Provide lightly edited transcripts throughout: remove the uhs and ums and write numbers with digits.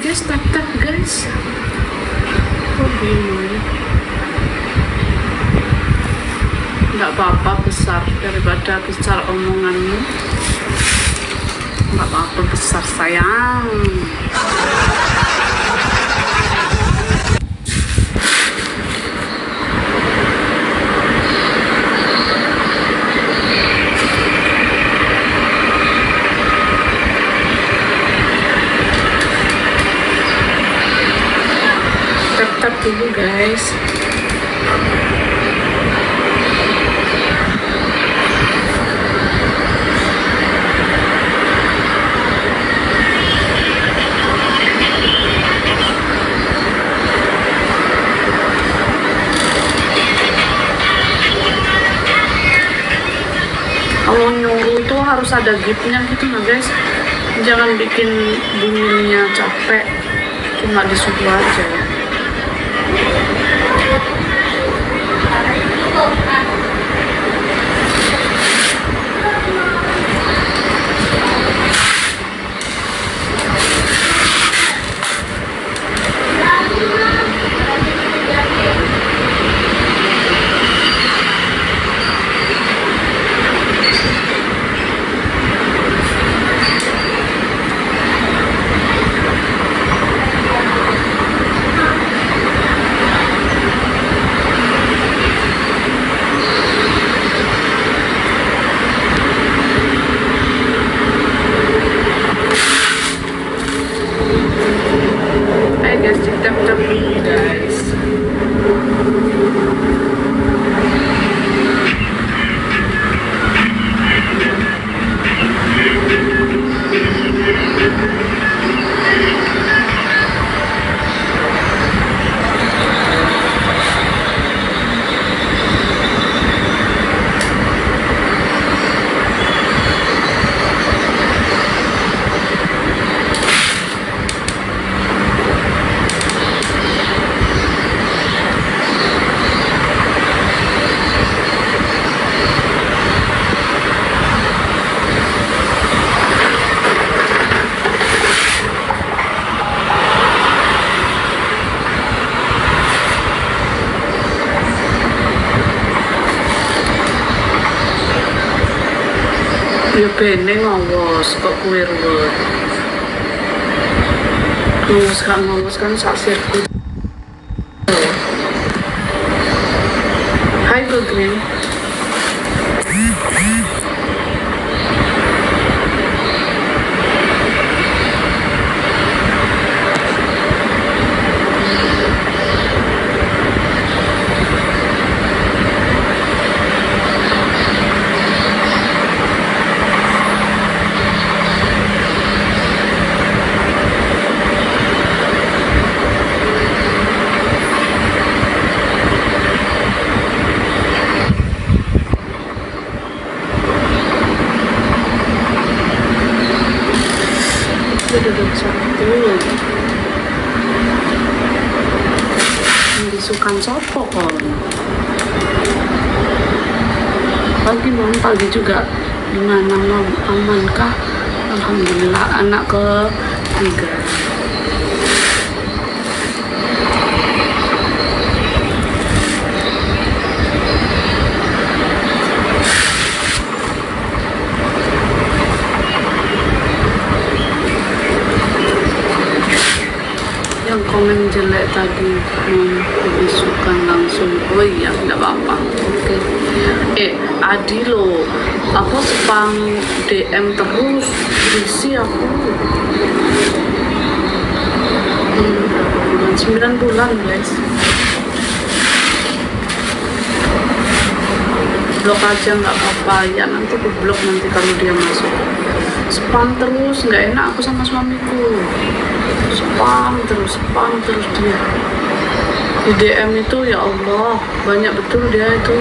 guys, tap guys. Oh bingung. Nggak apa-apa besar, daripada besar omonganmu. Nggak apa-apa besar sayang. Tap dulu guys. Kalau nyuruh itu harus ada giftnya gitu nah guys, jangan bikin bunyinya capek, cuma disuruh aja. Tap dulu guys. Ya bene ngawas kok kuwi ruwet. Terus kan ngawas kan sak sirkuit. Hai Go Green. Duduk satu disukan sopo kon pagi bangun pagi juga gimana mau amankah? Alhamdulillah anak ke 3. Komen jelek tadi disukan langsung. Oh iya nggak apa-apa. Oke. Adi lo aku spam DM terus isi aku 9 bulan guys. Blok aja nggak apa-apa ya, nanti aku blok nanti kalau dia masuk. Spam terus nggak enak aku sama suamiku. Spam terus dia di DM itu. Ya Allah banyak betul dia itu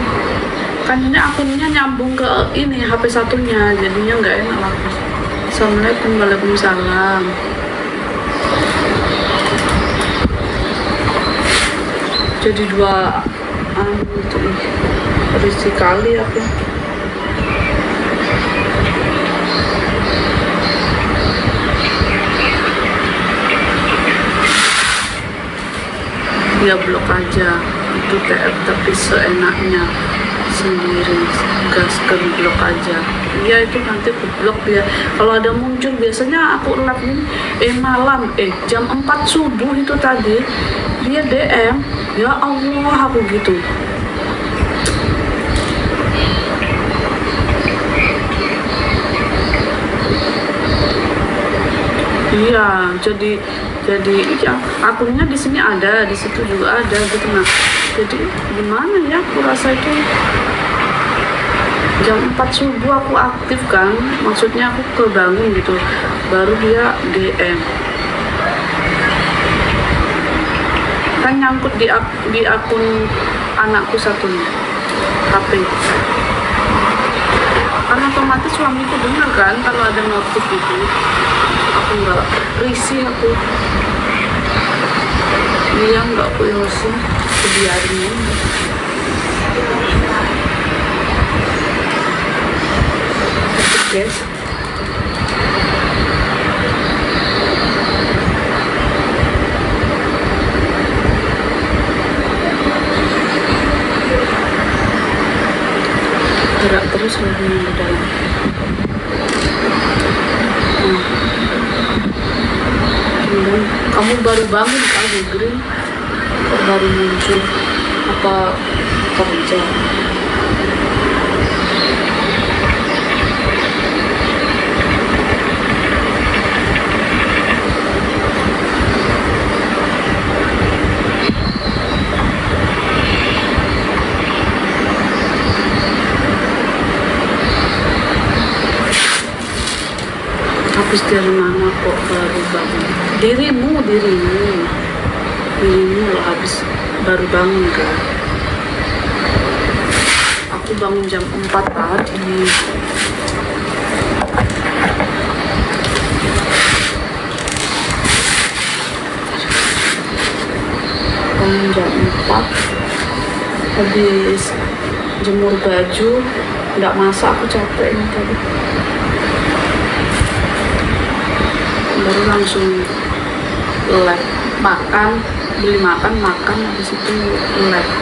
kan, ini akunnya nyambung ke ini HP satunya, jadinya nggak enak lah. Assalamualaikum. Waalaikumsalam. Jadi 2 itu berisi kali aku. dia blok aja itu TF, tapi seenaknya sendiri, gaskan blok aja. Iya itu nanti aku blok dia. Kalau ada muncul biasanya aku live ini malam jam 4 subuh itu tadi dia DM, ya Allah aku gitu. Iya, jadi ya akunnya di sini ada, di situ juga ada gitu. Nah, jadi gimana ya? Aku rasa itu jam 4 subuh aku aktif kan, maksudnya aku kebangun gitu, baru dia DM. Kan nyangkut di akun anakku satunya, HP. Karena otomatis suamiku dengar kan kalau ada notif gitu. Aku nggak risih, aku dia nggak aku emosi, aku biarin. Guys, gerak terus lagi di dalam. Kamu baru bangun kali Green, baru muncul apa kerja? Habis dari mana kok baru bangun? Dirimu lo habis baru bangun kan? Aku bangun jam 4 tadi. Bangun jam 4 habis jemur baju, nggak masak, aku capek ini tadi. Baru langsung live, beli makan, habis itu live.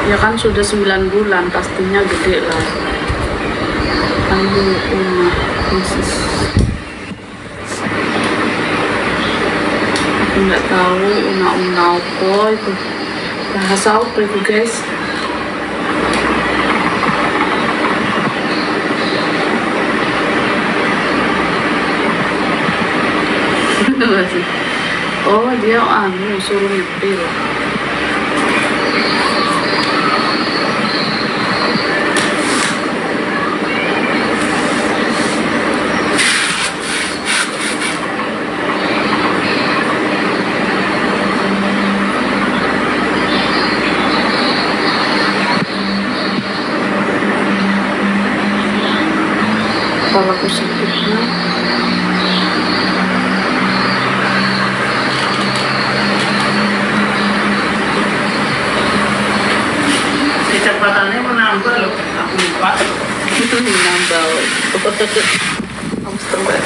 Ya kan sudah 9 bulan, pastinya gede lah. Aku nggak tahu una apa itu, bahasa apa itu guys. Oh dia suruh nyepil. Kepalaku sakitnya. Kecepatannya menambah loh, aku lupa. Menambah. Harus terbaik.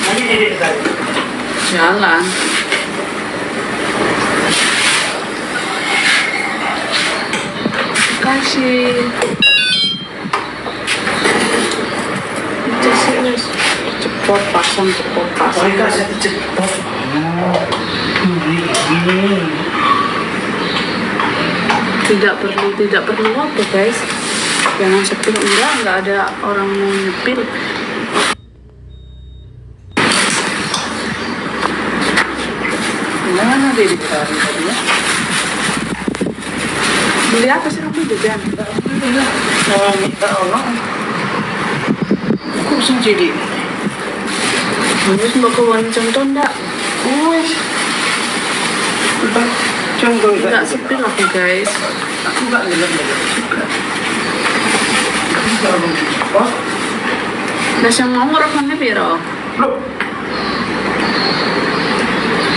Hanya ini dekat. Jalan. Kasih. Cepot pasang. Mereka saya cepot. Tidak perlu apa guys, jangan sepil, enggak ada orang mau nyepil. Mana dia di tadi ya? Beli apa sih kamu juga? Mau minta orang. Kok sih jadi? Harus mau ke contoh enggak? Wes. Contoh Enggak sepil aku guys. Aku enggak ngelak juga. Oh, Nasi mau rekannya piro? loh.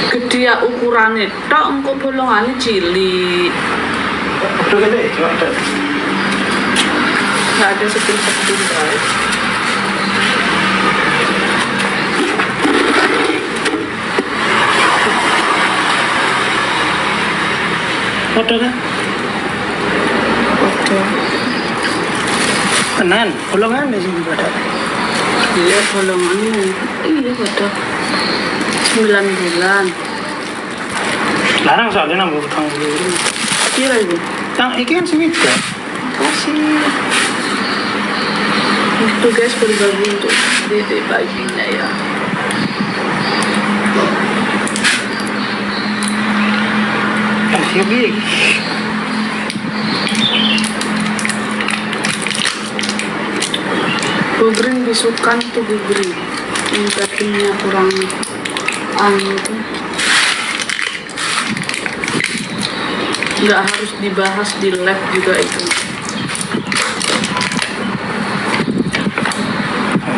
Gede ukurannya, tok engko bolongannya cilik. Udah gede, coba ada. Nggak ada seperti guys. Foto kan? Foto. Tenan, golongan di sini ada. Iya golongannya. Iya foto. 9 bulan. Larang soalnya nambah utang dulu. Kira itu. Yang iki kan sih juga. Kasih. Itu guys berbagi untuk dedek bayinya ya. Kasih gini. Gugring disukan tuh gugring. Ini dagingnya kurang itu. Nggak harus dibahas di lab juga itu.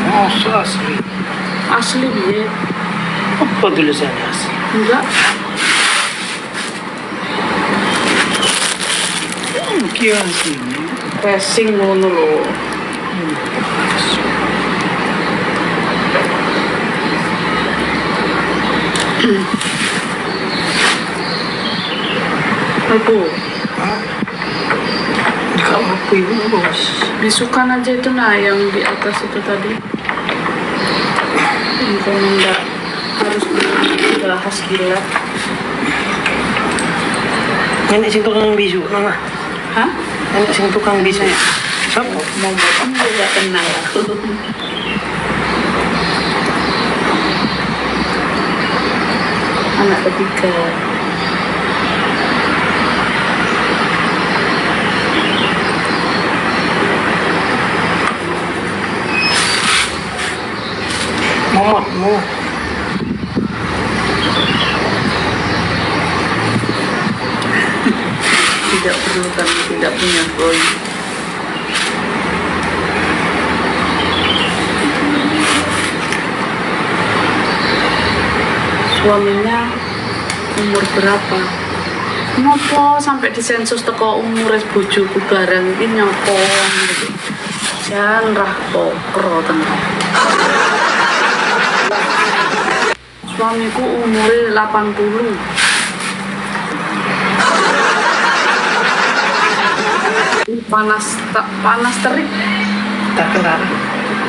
Oh, asli. Asli dia. Apa tulisannya asli? Enggak. Kian sini. Racing ngono loh. Aku Kalau aku ibu bos. bisukan aja itu nah yang di atas itu tadi. Itu enggak harus dibahas gila. Nenek sing tukang bisu, nama. Hah? Nenek sing tukang bisu. Siapa? Mau kamu juga kenal aku. Anak ketiga. Momotmu. Tidak perlu kami tidak punya boy. Suaminya umur berapa? Ngopo sampai disensus teko umur bojoku bareng iki nyopo gitu. Jan rah pokro tenan. Suamiku umurnya 80. Panas terik, Tak kenal.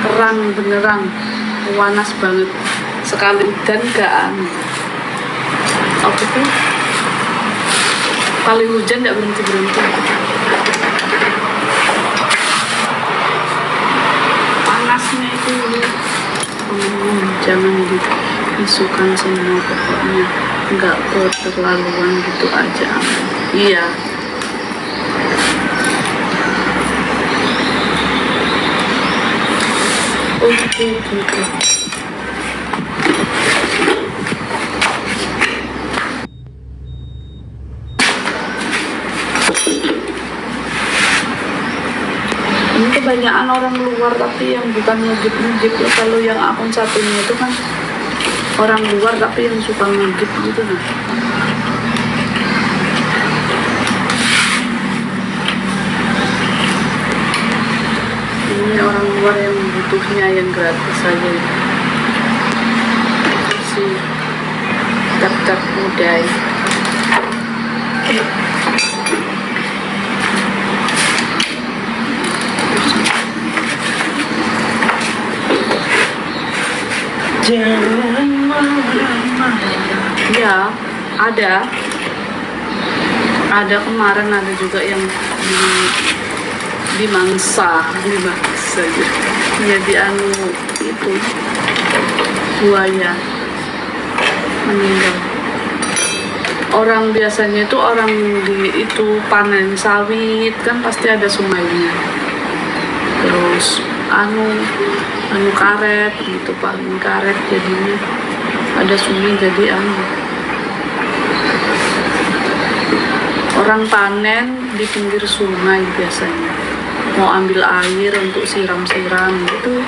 terang benerang, panas banget. Sekali udan gak apa tuh? Kali hujan gak berhenti. Panasnya itu jangan disukan semua pokoknya. Nggak keterlaluan gitu aja. Iya. Oke, gitu. Ini kebanyakan orang luar tapi yang bukan ngegip ya. Kalau yang akun satunya itu kan orang luar tapi yang suka ngegip gitu nah. Ini orang luar yang butuhnya yang gratis saja. Si tap mudai. Jangan marah-marah. Ya, ada kemarin ada juga yang dimangsa gitu. Jadi itu buaya meninggal. Orang biasanya itu orang di itu panen sawit kan pasti ada sungainya. Terus karet gitu, panen karet jadinya ada sungai jadi orang panen di pinggir sungai biasanya mau ambil air untuk siram-siram gitu,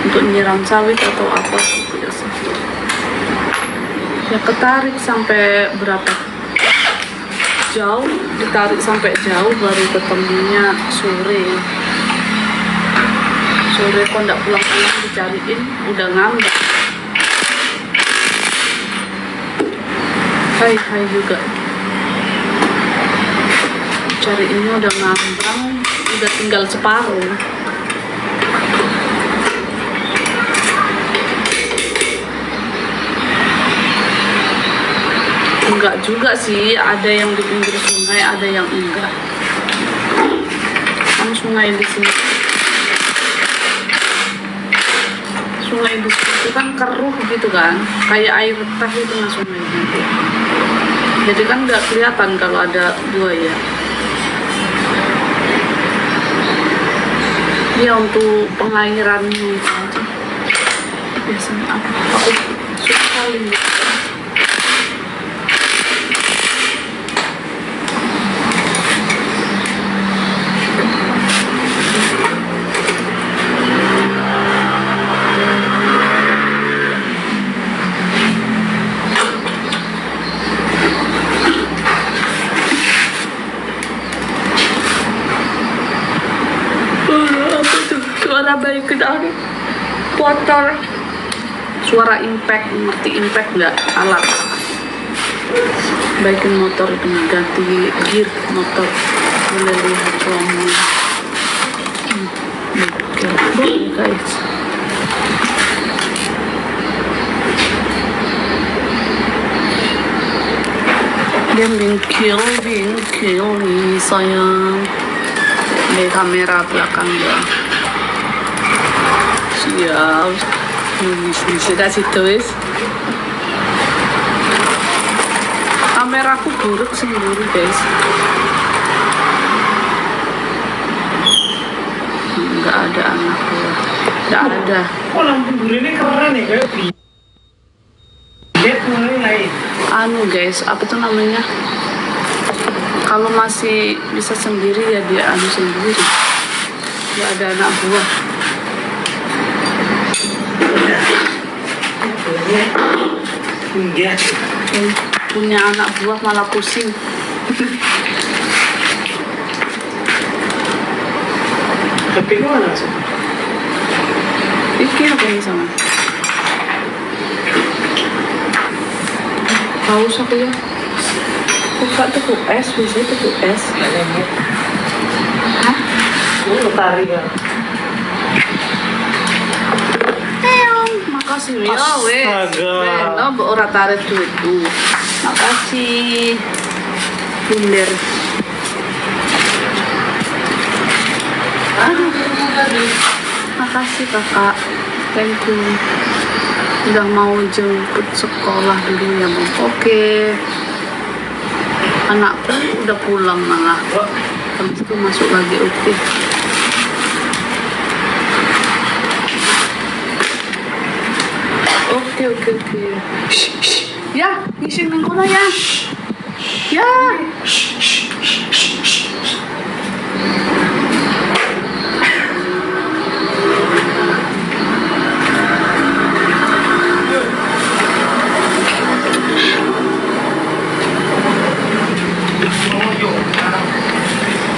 untuk nyiram sawit atau apa biasa ya ketarik sampai berapa jauh, ditarik sampai jauh baru ketemunya sore. Sore kok nggak pulang-pulang, dicariin udah ngambek. Hai juga. Cariinnya udah ngambang, udah tinggal separuh. Enggak juga sih, ada yang di pinggir sungai, ada yang enggak. Kan sungai di sini, sungai di sini itu kan keruh gitu kan, kayak air teh itu nah sungainya. Jadi kan nggak kelihatan kalau ada buaya. Ya untuk pengairannya itu aja. Biasanya aku suka kali gitu. Suara baik dari motor, suara impact, ngerti impact nggak? Alat baikin motor dengan ganti gear motor, boleh lihat suaminya. Oke, guys. Dia bingkil nih sayang. Di kamera belakang ya. Siap. Bisa kasih tulis. Kameraku buruk sendiri guys. Nggak ada anak gua. Nggak ada. Kok lampu ini keren ya kayak lihat mulai lain. Anu guys, apa tuh namanya? Kalau masih bisa sendiri ya dia anu sendiri. Nggak ada anak buah. Enggak. Punya anak buah malah pusing. Tapi mana sih? Iki apa ini sama? Haus aku ya. Buka tuh es, bisa tuh es. Hah? Ini tarik ya. Makasih ya wes. Astaga. No, mbok ora tarik duitku. Makasih. Bunder. Makasih kakak. Thank you. Udah mau jemput sekolah dulu ya, Bang. Oke. Anakku udah pulang malah. Habis itu masuk lagi oke. Oke. Ya, ngising nang kono ya. Ya.